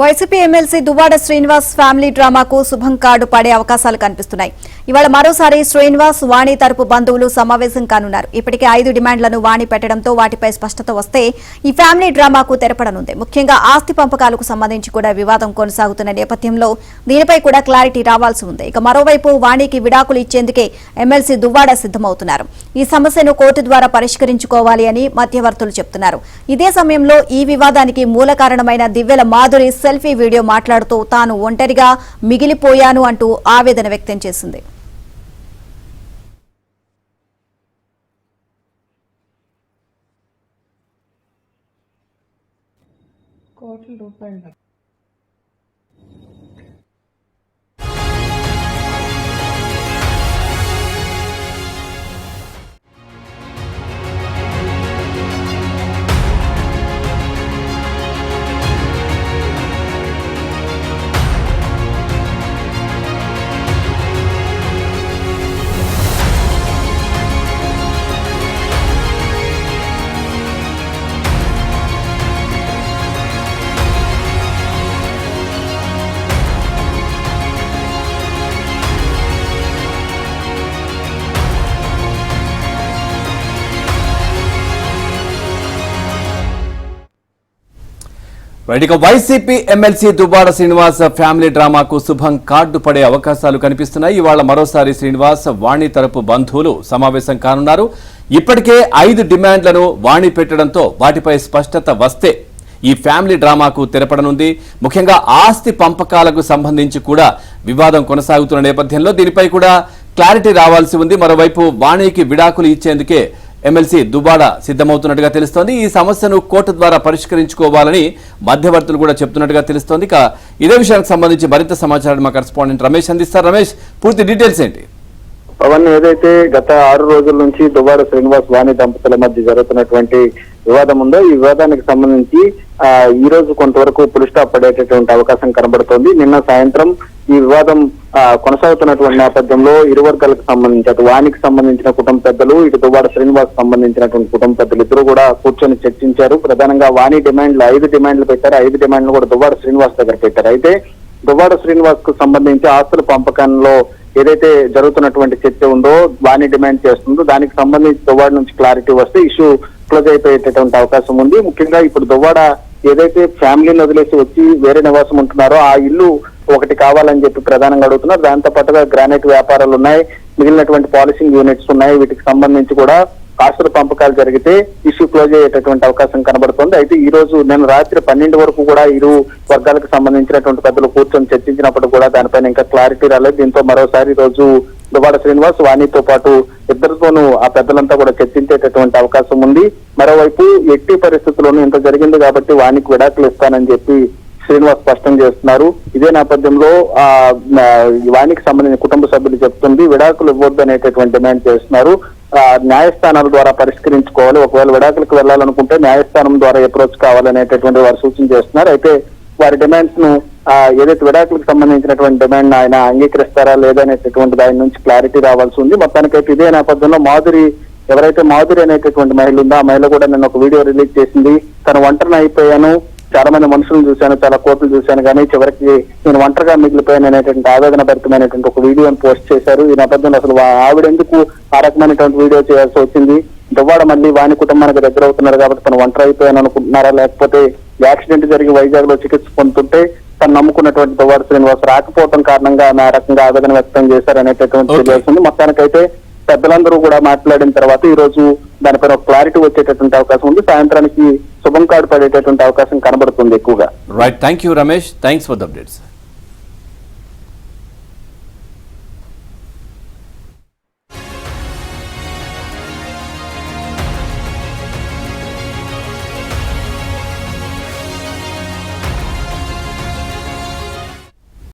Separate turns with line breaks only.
YCP MLC Duvvada Srinivas family డ్రామాకు శుభం card పడే అవకాశాలు కనిపిస్తున్నాయి. ఇవాళ మరోసారి శ్రీనివాస్ వాణి తరపు బంధువులు సమావేశం కానున్నారు. ఇప్పటికే 5 డిమాండ్లను వాణి పెట్టడంతో వాటిపై స్పష్టత వస్తే ఈ ఫ్యామిలీ డ్రామాకు తెరపడనుంది. ముఖ్యంగా ఆస్తి పంపకాలకు సంబంధించి కూడా వివాదం కొనసాగుతున్న నేపథ్యంలో దీనిపై కూడా క్లారిటీ రావాల్సి ఉంది. ఇక మరోవైపు వాణికి విడాకులు ఇచ్చేందుకే ఎమ్మెల్సీ దువ్వాడ సిద్దమవుతున్నారు. ఈ సమస్యను కోర్టు ద్వారా పరిష్కరించుకోవాలి అని మధ్యవర్తులు చెబుతున్నారు. ఇదే సమయంలో ఈ వివాదానికి మూల కారణమైన దివ్యల మాధురి సెల్ఫీ వీడియో మాట్లాడుతూ తాను ఒంటరిగా మిగిలిపోయాను అంటూ ఆవేదన వ్యక్తం చేసింది.
కోట్ల రూపాయలు
ఇక YCP MLC Duvvada Srinivas family డ్రామాకు శుభం కార్డు పడే అవకాశాలు కనిపిస్తున్నాయి. ఇవాళ మరోసారి శ్రీనివాస్ వాణి తరపు బంధువులు సమావేశం కానున్నారు. ఇప్పటికే 5 డిమాండ్లను వాణి పెట్టడంతో వాటిపై స్పష్టత వస్తే ఈ ఫ్యామిలీ డ్రామాకు తెరపడనుంది. ముఖ్యంగా ఆస్తి పంపకాలకు సంబంధించి కూడా వివాదం కొనసాగుతున్న నేపథ్యంలో దీనిపై కూడా క్లారిటీ రావాల్సి ఉంది. మరోవైపు వాణికి విడాకులు ఇచ్చేందుకే ఎమ్మెల్సీ దువ్వాడ సిద్దమవుతున్నట్టుగా తెలుస్తోంది. ఈ సమస్యను కోర్టు ద్వారా పరిష్కరించుకోవాలని మధ్యవర్తులు కూడా చెప్తున్నట్టుగా తెలుస్తోంది. ఇక ఇదే విషయానికి సంబంధించి మరింత సమాచారం మా కరెస్పాండెంట్ రమేష్ అందిస్తారు. రమేష్, పూర్తి డీటెయిల్స్ ఏంటి?
పవన్, ఏదైతే గత 6 రోజుల నుంచి దువ్వాడ శ్రీనివాస్ వాణి దంపతుల మధ్య జరుగుతున్నటువంటి వివాదం ఉందో ఈ వివాదానికి సంబంధించి ఈ రోజు కొంతవరకు పులి స్టాప్ పడేటటువంటి అవకాశం కనబడుతోంది. నిన్న సాయంత్రం ఈ వివాదం కొనసాగుతున్నటువంటి నేపథ్యంలో ఇరు వర్గాలకు సంబంధించి అటు వాణికి సంబంధించిన కుటుంబ పెద్దలు, ఇటు దువ్వాడ శ్రీనివాస్ సంబంధించినటువంటి కుటుంబ పెద్దలు ఇద్దరు కూడా కూర్చొని చర్చించారు. ప్రధానంగా వాణి డిమాండ్లు 5 డిమాండ్లు పెట్టారు. 5 డిమాండ్లు కూడా దువ్వాడ శ్రీనివాస్ దగ్గర పెట్టారు. అయితే దువ్వాడ శ్రీనివాస్ కు సంబంధించి ఆస్తుల పంపకంలో ఏదైతే జరుగుతున్నటువంటి చర్చ ఉందో వాణి డిమాండ్ చేస్తుందో దానికి సంబంధించి దువ్వాడ నుంచి క్లారిటీ వస్తే ఇష్యూ క్లోజ్ అయిపోయేటటువంటి అవకాశం ఉంది. ముఖ్యంగా ఇప్పుడు దువ్వాడ ఏదైతే ఫ్యామిలీని వదిలేసి వచ్చి వేరే నివాసం ఉంటున్నారో ఆ ఇల్లు ఒకటి కావాలని చెప్పి ప్రధానంగా అడుగుతున్నారు. దాంతో పాటుగా గ్రానైట్ వ్యాపారాలు ఉన్నాయి, మిగిలినటువంటి పాలిషింగ్ యూనిట్స్ ఉన్నాయి. వీటికి సంబంధించి కూడా ఆస్తుల పంపకాలు జరిగితే ఇష్యూ క్లోజ్ అయ్యేటటువంటి అవకాశం కనబడుతుంది. అయితే ఈ రోజు నేను రాత్రి 12 వరకు కూడా ఇరు వర్గాలకు సంబంధించినటువంటి పెద్దలు కూర్చొని చర్చించినప్పుడు కూడా దానిపైన ఇంకా క్లారిటీ రాలేదు. దీంతో మరోసారి ఈ రోజు దువ్వాడ శ్రీనివాస్ వాణితో పాటు ఇద్దరితోనూ ఆ పెద్దలంతా కూడా చర్చించేటటువంటి అవకాశం ఉంది. మరోవైపు ఎట్టి పరిస్థితుల్లోనూ ఇంత జరిగింది కాబట్టి వాణికి విడాకులు ఇస్తానని చెప్పి శ్రీనివాస్ స్పష్టం చేస్తున్నారు. ఇదే నేపథ్యంలో వాణికి సంబంధించిన కుటుంబ సభ్యులు చెప్తుంది విడాకులు ఇవ్వద్దు అనేటటువంటి డిమాండ్ చేస్తున్నారు. న్యాయస్థానాల ద్వారా పరిష్కరించుకోవాలి, ఒకవేళ విడాకులకు వెళ్లాలనుకుంటే న్యాయస్థానం ద్వారా అప్రోచ్ కావాలనేటటువంటి వారు సూచన చేస్తున్నారు. అయితే వారి డిమాండ్స్ ను ఏదైతే విడాకులకు సంబంధించినటువంటి డిమాండ్ ఆయన అంగీకరిస్తారా లేదా అనేటటువంటి దాని నుంచి క్లారిటీ రావాల్సి ఉంది. మొత్తానికైతే ఇదే నేపథ్యంలో ఎవరైతే మాధురి అనేటటువంటి మహిళ ఉందో ఆ మహిళ కూడా నేను ఒక వీడియో రిలీజ్ చేసింది. తను ఒంటరిని అయిపోయాను, చాలా మంది మనుషులను చూశాను, చాలా కోట్లు చూశాను, కానీ చివరికి నేను ఒంటరిగా మిగిలిపోయాను అనేటువంటి ఆవేదన భరితమైనటువంటి ఒక వీడియోని పోస్ట్ చేశారు. ఈ నేపథ్యంలో అసలు ఆవిడ ఎందుకు ఆ రకమైనటువంటి వీడియో చేయాల్సి వచ్చింది? దువ్వాడ మళ్ళీ వాణి కుటుంబానికి దగ్గర అవుతున్నారు కాబట్టి తను ఒంటరి అయిపోయాను అనుకుంటున్నారా, లేకపోతే యాక్సిడెంట్ జరిగి వైజాగ్ లో చికిత్స పొందుతుంటే తను నమ్ముకున్నటువంటి దువ్వాడ శ్రీనివాస్ రాకపోవడం కారణంగా ఆ రకంగా ఆవేదన వ్యక్తం చేశారనేటటువంటి తెలియజేస్తుంది. మొత్తానికైతే పెద్దలందరూ కూడా మాట్లాడిన తర్వాత ఈ రోజు దానిపైన ఒక క్లారిటీ వచ్చేటటువంటి అవకాశం ఉంది. సాయంత్రానికి శుభం కార్డు పడేటటువంటి అవకాశం కనబడుతుంది ఎక్కువగా.
Right, thank you Ramesh, thanks for the updates.